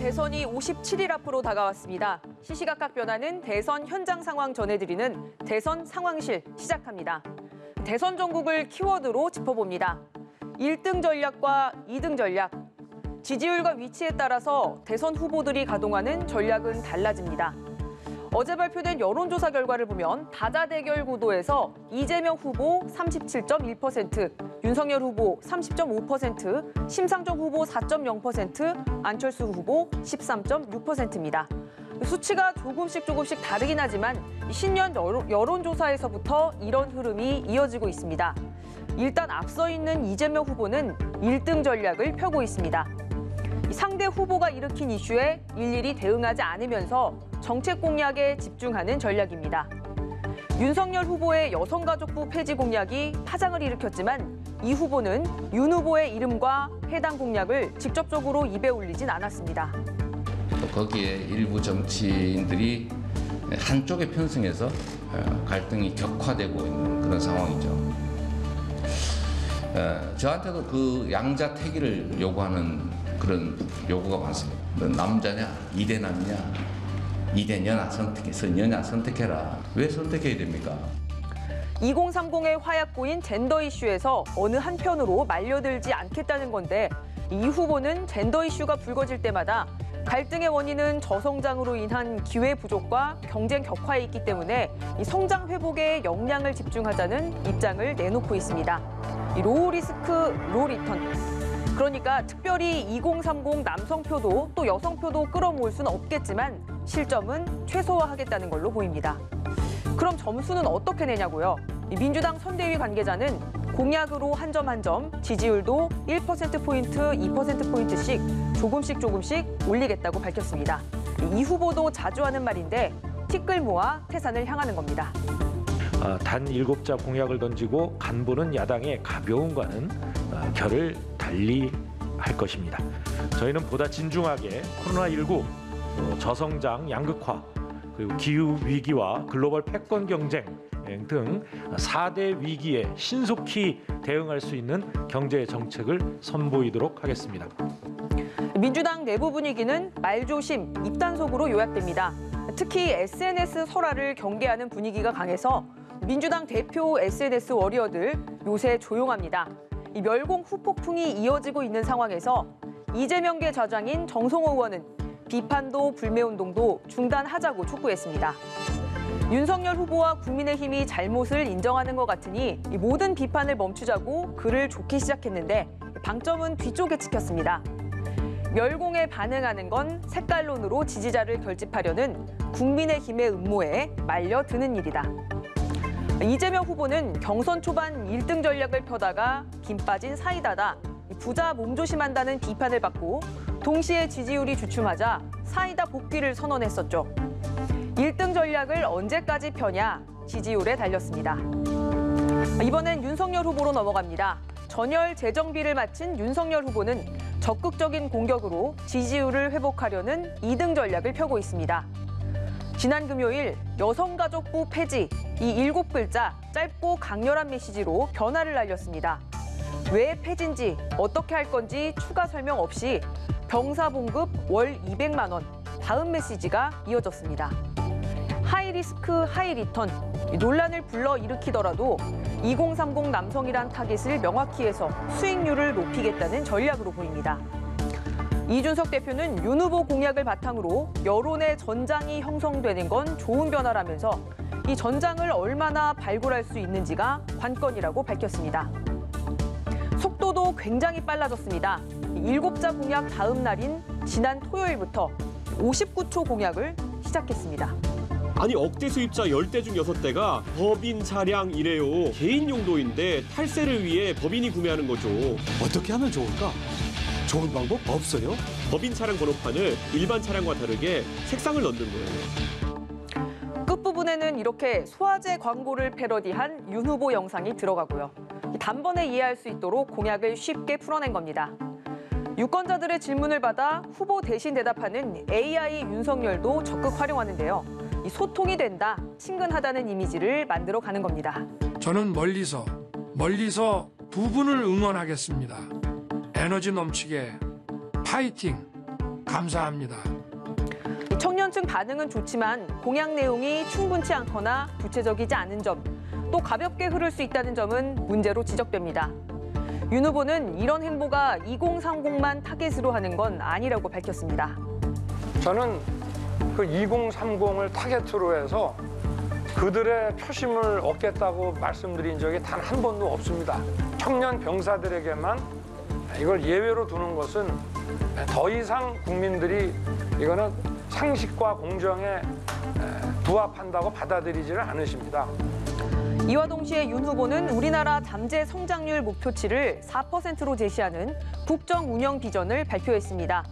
대선이 57일 앞으로 다가왔습니다. 시시각각 변하는 대선 현장 상황 전해드리는 대선 상황실 시작합니다. 대선 전국을 키워드로 짚어봅니다. 1등 전략과 2등 전략. 지지율과 위치에 따라서 대선 후보들이 가동하는 전략은 달라집니다. 어제 발표된 여론조사 결과를 보면 다자대결 구도에서 이재명 후보 37.1%, 윤석열 후보 30.5%, 심상정 후보 4.0%, 안철수 후보 13.6%입니다. 수치가 조금씩 다르긴 하지만 신년 여론조사에서부터 이런 흐름이 이어지고 있습니다. 일단 앞서 있는 이재명 후보는 1등 전략을 펴고 있습니다. 상대 후보가 일으킨 이슈에 일일이 대응하지 않으면서 정책 공약에 집중하는 전략입니다. 윤석열 후보의 여성가족부 폐지 공약이 파장을 일으켰지만 이 후보는 윤 후보의 이름과 해당 공약을 직접적으로 입에 올리진 않았습니다. 또 거기에 일부 정치인들이 한쪽에 편승해서 갈등이 격화되고 있는 그런 상황이죠. 저한테도 그 양자택일을 요구하는 그런 요구가 많습니다. 너 남자냐? 이대남이냐? 이대녀나 선택해라. 선택해라. 왜 선택해야 됩니까? 2030의 화약고인 젠더 이슈에서 어느 한편으로 말려들지 않겠다는 건데 이 후보는 젠더 이슈가 불거질 때마다 갈등의 원인은 저성장으로 인한 기회 부족과 경쟁 격화에 있기 때문에 이 성장 회복에 역량을 집중하자는 입장을 내놓고 있습니다. 이 로우 리스크, 로 리턴. 그러니까 특별히 2030 남성표도 또 여성표도 끌어모을 수는 없겠지만 실점은 최소화하겠다는 걸로 보입니다. 그럼 점수는 어떻게 내냐고요? 민주당 선대위 관계자는 공약으로 한 점 한 점, 지지율도 1%포인트, 2%포인트씩 조금씩 올리겠다고 밝혔습니다. 이 후보도 자주 하는 말인데 티끌 모아 태산을 향하는 겁니다. 단 7자 공약을 던지고 간보는 야당의 가벼움과는 결을 달리 할 것입니다. 저희는 보다 진중하게 코로나19, 저성장 양극화, 그리고 기후 위기와 글로벌 패권 경쟁 등 4대 위기에 신속히 대응할 수 있는 경제 정책을 선보이도록 하겠습니다. 민주당 내부 분위기는 말조심, 입단속으로 요약됩니다. 특히 SNS 설화를 경계하는 분위기가 강해서 민주당 대표 SNS 워리어들 요새 조용합니다. 이 멸공 후폭풍이 이어지고 있는 상황에서 이재명계 좌장인 정성호 의원은 비판도 불매운동도 중단하자고 촉구했습니다. 윤석열 후보와 국민의힘이 잘못을 인정하는 것 같으니 이 모든 비판을 멈추자고 글을 좋게 시작했는데 방점은 뒤쪽에 찍혔습니다. 멸공에 반응하는 건 색깔론으로 지지자를 결집하려는 국민의힘의 음모에 말려드는 일이다. 이재명 후보는 경선 초반 1등 전략을 펴다가 김 빠진 사이다다, 부자 몸조심한다는 비판을 받고 동시에 지지율이 주춤하자 사이다 복귀를 선언했었죠. 1등 전략을 언제까지 펴냐, 지지율에 달렸습니다. 이번엔 윤석열 후보로 넘어갑니다. 전열 재정비를 마친 윤석열 후보는 적극적인 공격으로 지지율을 회복하려는 2등 전략을 펴고 있습니다. 지난 금요일 여성가족부 폐지, 이 7글자 짧고 강렬한 메시지로 변화를 알렸습니다. 왜 폐지인지 어떻게 할 건지 추가 설명 없이 병사봉급 월 200만 원, 다음 메시지가 이어졌습니다. 하이리스크 하이리턴, 논란을 불러일으키더라도 2030 남성이란 타깃을 명확히 해서 수익률을 높이겠다는 전략으로 보입니다. 이준석 대표는 윤 후보 공약을 바탕으로 여론의 전장이 형성되는 건 좋은 변화라면서 이 전장을 얼마나 발굴할 수 있는지가 관건이라고 밝혔습니다. 속도도 굉장히 빨라졌습니다. 7자 공약 다음 날인 지난 토요일부터 59초 공약을 시작했습니다. 아니 억대 수입자 10대 중 6대가 법인 차량이래요. 개인 용도인데 탈세를 위해 법인이 구매하는 거죠. 어떻게 하면 좋을까? 좋은 방법 없어요? 법인 차량 번호판을 일반 차량과 다르게 색상을 넣는 거예요. 끝부분에는 이렇게 소화제 광고를 패러디한 윤 후보 영상이 들어가고요. 단번에 이해할 수 있도록 공약을 쉽게 풀어낸 겁니다. 유권자들의 질문을 받아 후보 대신 대답하는 AI 윤석열도 적극 활용하는데요. 소통이 된다, 친근하다는 이미지를 만들어가는 겁니다. 저는 멀리서 두 분을 응원하겠습니다. 에너지 넘치게 파이팅! 감사합니다. 청년층 반응은 좋지만 공약 내용이 충분치 않거나 구체적이지 않은 점, 또 가볍게 흐를 수 있다는 점은 문제로 지적됩니다. 윤 후보는 이런 행보가 2030만 타겟으로 하는 건 아니라고 밝혔습니다. 저는 그 2030을 타겟으로 해서 그들의 표심을 얻겠다고 말씀드린 적이 단 한 번도 없습니다. 청년 병사들에게만 이걸 예외로 두는 것은 더 이상 국민들이 이거는 상식과 공정에 부합한다고 받아들이지는 않으십니다. 이와 동시에 윤 후보는 우리나라 잠재 성장률 목표치를 4%로 제시하는 국정 운영 비전을 발표했습니다.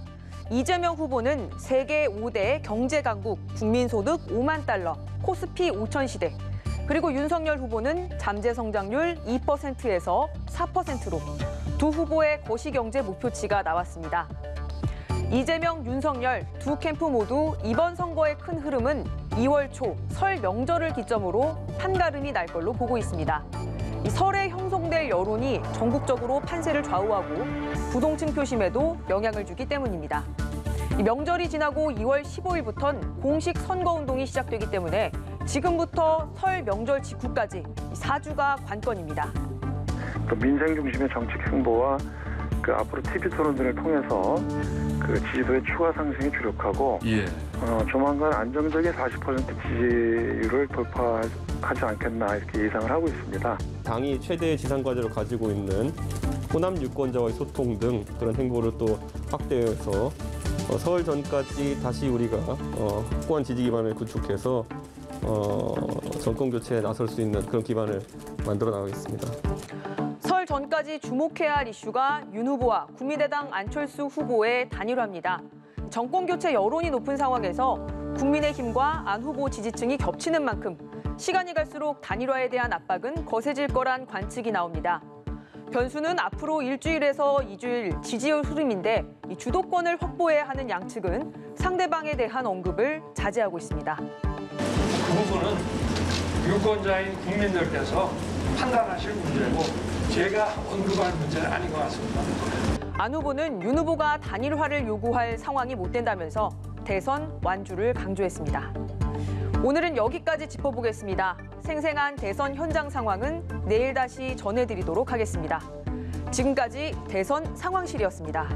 이재명 후보는 세계 5대 경제 강국, 국민소득 5만 달러, 코스피 5천 시대, 그리고 윤석열 후보는 잠재 성장률 2%에서 4%로 두 후보의 거시경제 목표치가 나왔습니다. 이재명, 윤석열 두 캠프 모두 이번 선거의 큰 흐름은 2월 초 설 명절을 기점으로 판가름이 날 걸로 보고 있습니다. 이 설에 형성될 여론이 전국적으로 판세를 좌우하고 부동층 표심에도 영향을 주기 때문입니다. 이 명절이 지나고 2월 15일부터는 공식 선거운동이 시작되기 때문에 지금부터 설 명절 직후까지 4주가 관건입니다. 또 민생 중심의 정책 행보와 앞으로 TV 토론 등을 통해서 지지도의 추가 상승에 주력하고 조만간 안정적인 40% 지지율을 돌파하지 않겠나 이렇게 예상을 하고 있습니다. 당이 최대의 지상과제로 가지고 있는 호남 유권자와의 소통 등 그런 행보를 또 확대해서 설 전까지 다시 우리가 확고한 지지 기반을 구축해서 정권 교체에 나설 수 있는 그런 기반을 만들어 나가겠습니다. 설 전까지 주목해야 할 이슈가 윤 후보와 국민의당 안철수 후보의 단일화입니다. 정권 교체 여론이 높은 상황에서 국민의힘과 안 후보 지지층이 겹치는 만큼 시간이 갈수록 단일화에 대한 압박은 거세질 거란 관측이 나옵니다. 변수는 앞으로 일주일에서 2주일 지지율 흐름인데 이 주도권을 확보해야 하는 양측은 상대방에 대한 언급을 자제하고 있습니다. 그 부분은 유권자인 국민들께서 판단하실 문제고 제가 언급할 문제는 아닌 것 같습니다. 안 후보는 윤 후보가 단일화를 요구할 상황이 못 된다면서 대선 완주를 강조했습니다. 오늘은 여기까지 짚어보겠습니다. 생생한 대선 현장 상황은 내일 다시 전해드리도록 하겠습니다. 지금까지 대선 상황실이었습니다.